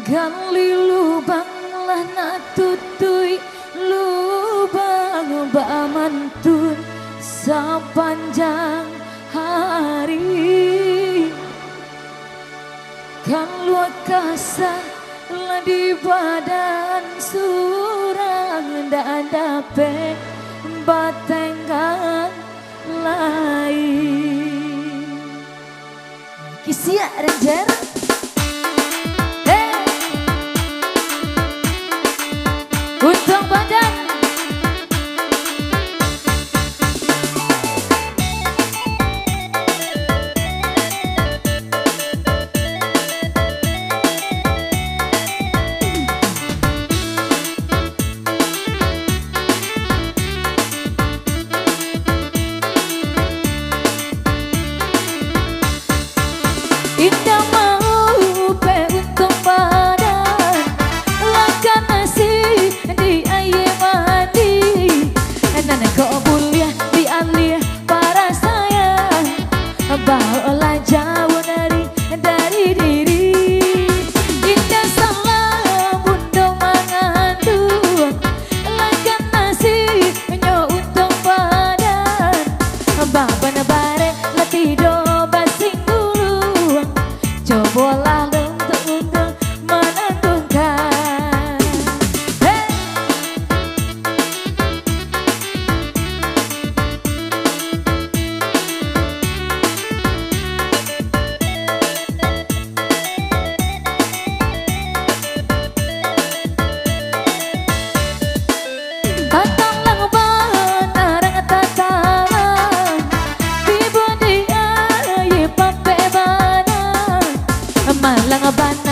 gali lubang lah nak tutui lubang mantun sepanjang hari kan luar kasar lah di badan surang dan dapat batengan lain Kisia Ranger Untung badan Indah mau pe untung badan Lakan nasi di air mandi Nana kau mulia di alia para sayang Bawalah jauh dari diri Indah salam bundong mengandung Lakan nasi nyo untung badan Bapak nebare letih do basing dulu Cobalah untuk menentukan hey! Batang banarang tatalan Tiba di air pape banang Malang ban